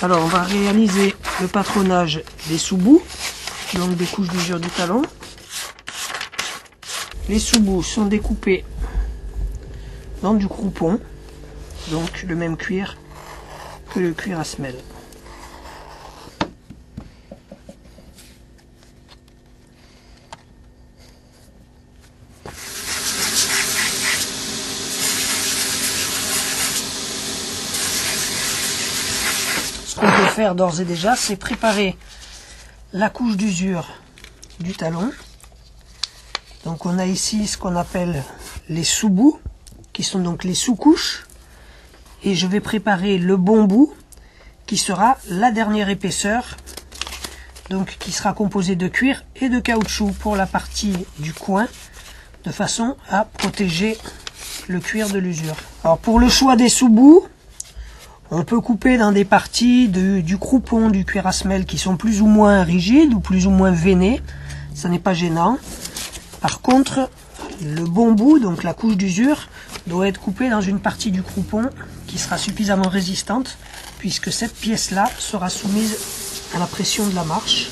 Alors on va réaliser le patronage des sous-bouts, donc des couches d'usure du talon. Les sous-bouts sont découpés dans du croupon, donc le même cuir que le cuir à semelle. Ce qu'on peut faire d'ores et déjà, c'est préparer la couche d'usure du talon. Donc on a ici ce qu'on appelle les sous-bouts, qui sont donc les sous-couches. Et je vais préparer le bon bout, qui sera la dernière épaisseur, donc qui sera composé de cuir et de caoutchouc pour la partie du coin, de façon à protéger le cuir de l'usure. Alors pour le choix des sous-bouts, on peut couper dans des parties du croupon, du cuir à semelle qui sont plus ou moins rigides ou plus ou moins veinées. Ça n'est pas gênant. Par contre, le bon bout, donc la couche d'usure, doit être coupé dans une partie du croupon qui sera suffisamment résistante, puisque cette pièce-là sera soumise à la pression de la marche.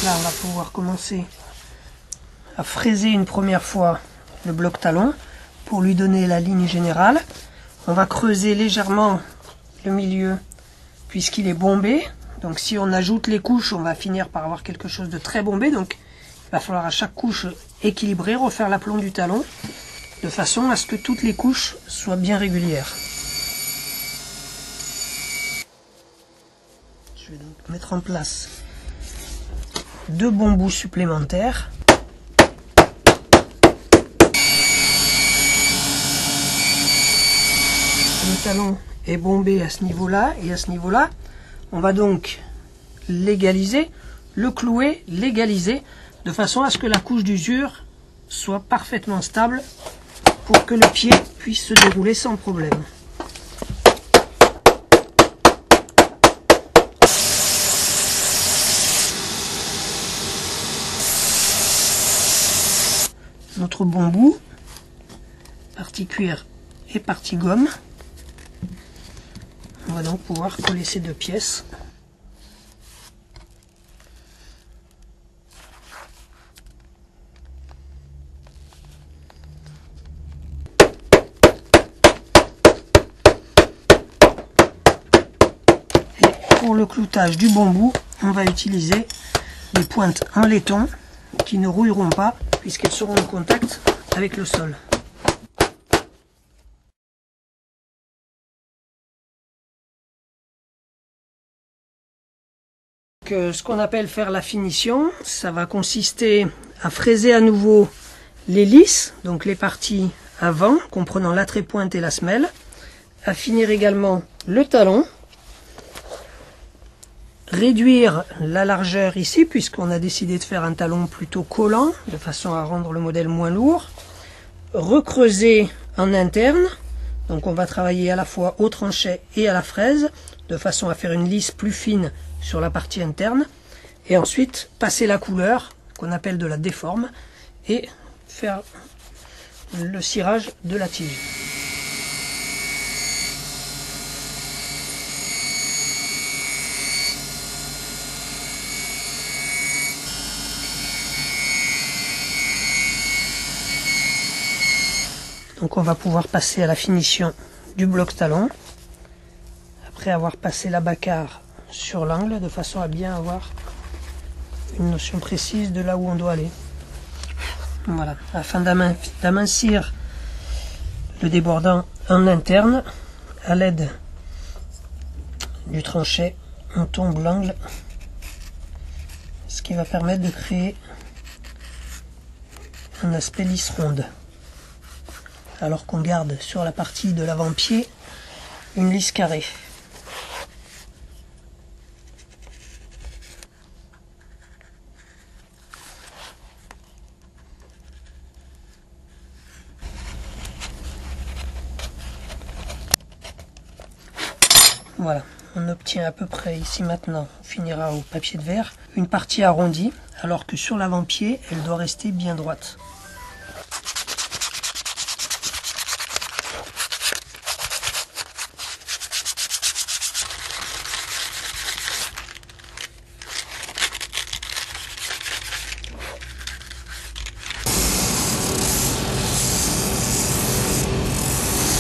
Là, on va pouvoir commencer à fraiser une première fois le bloc talon pour lui donner la ligne générale. On va creuser légèrement le milieu puisqu'il est bombé. Donc si on ajoute les couches, on va finir par avoir quelque chose de très bombé. Donc il va falloir à chaque couche équilibrer, refaire l'aplomb du talon de façon à ce que toutes les couches soient bien régulières. Je vais donc mettre en place 2 bons bouts supplémentaires. Le talon est bombé à ce niveau-là et à ce niveau-là. On va donc l'égaliser, le clouer, l'égaliser, de façon à ce que la couche d'usure soit parfaitement stable pour que le pied puisse se dérouler sans problème. Notre bon bout, partie cuir et partie gomme. On va donc pouvoir coller ces 2 pièces. Et pour le cloutage du bon bout, on va utiliser des pointes en laiton qui ne rouilleront pas puisqu'elles seront en contact avec le sol. Ce qu'on appelle faire la finition, ça va consister à fraiser à nouveau les lisses, donc les parties avant, comprenant la trépointe et la semelle, à finir également le talon, réduire la largeur ici, puisqu'on a décidé de faire un talon plutôt collant, de façon à rendre le modèle moins lourd, recreuser en interne, donc on va travailler à la fois au tranchet et à la fraise, de façon à faire une lisse plus fine sur la partie interne, et ensuite passer la couleur, qu'on appelle de la déforme, et faire le cirage de la tige. Donc on va pouvoir passer à la finition du bloc talon, après avoir passé la bacarre sur l'angle, de façon à bien avoir une notion précise de là où on doit aller. Voilà, afin d'amincir le débordant en interne, à l'aide du tranchet, on tombe l'angle, ce qui va permettre de créer un aspect lisse ronde, alors qu'on garde sur la partie de l'avant-pied une lisse carrée. Voilà, on obtient à peu près ici maintenant, on finira au papier de verre, une partie arrondie, alors que sur l'avant-pied, elle doit rester bien droite.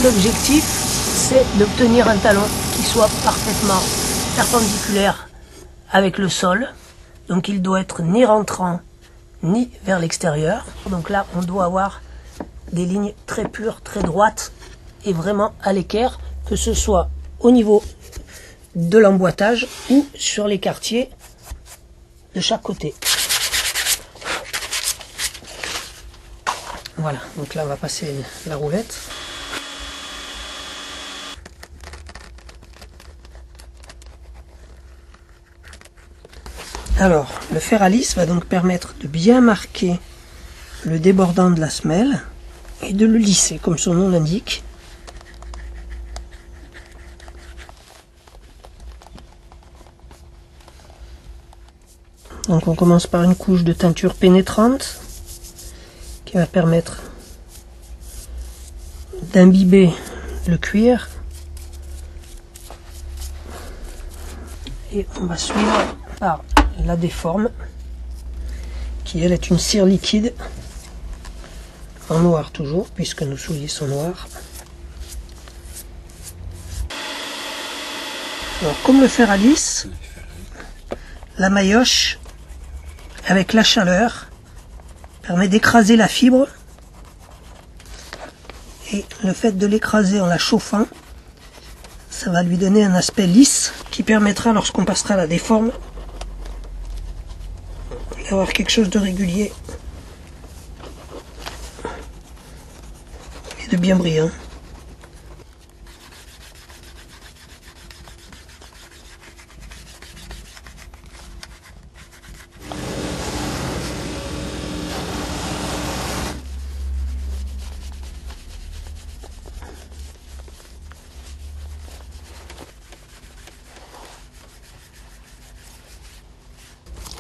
L'objectif, c'est d'obtenir un talon qui soit parfaitement perpendiculaire avec le sol. Donc il doit être ni rentrant ni vers l'extérieur. Donc là, on doit avoir des lignes très pures, très droites et vraiment à l'équerre, que ce soit au niveau de l'emboîtage ou sur les quartiers de chaque côté. Voilà, donc là on va passer la roulette. Alors, le fer à lisse va donc permettre de bien marquer le débordant de la semelle et de le lisser, comme son nom l'indique. Donc on commence par une couche de teinture pénétrante qui va permettre d'imbiber le cuir. Et on va suivre par la déforme, qui elle est une cire liquide, en noir toujours, puisque nos souliers sont noirs. Alors comme le fer à lisse, la maillotche, avec la chaleur, permet d'écraser la fibre, et le fait de l'écraser en la chauffant, ça va lui donner un aspect lisse qui permettra, lorsqu'on passera la déforme, d'avoir quelque chose de régulier et de bien brillant.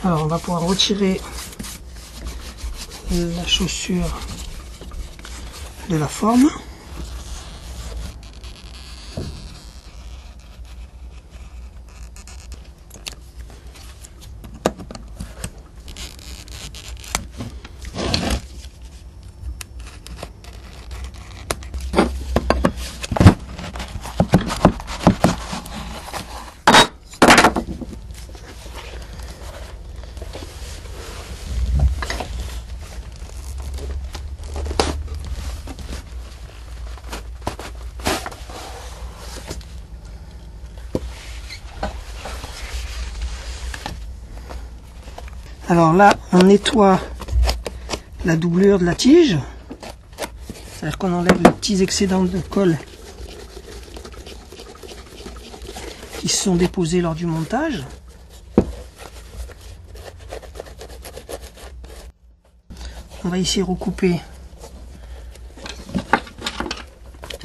Alors on va pouvoir retirer la chaussure de la forme. Alors là, on nettoie la doublure de la tige, c'est-à-dire qu'on enlève les petits excédents de colle qui se sont déposés lors du montage. On va ici recouper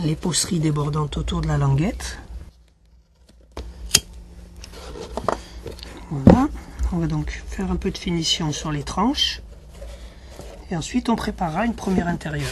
les peausseries débordantes autour de la languette. Voilà. On va donc faire un peu de finition sur les tranches et ensuite on préparera une première intérieure.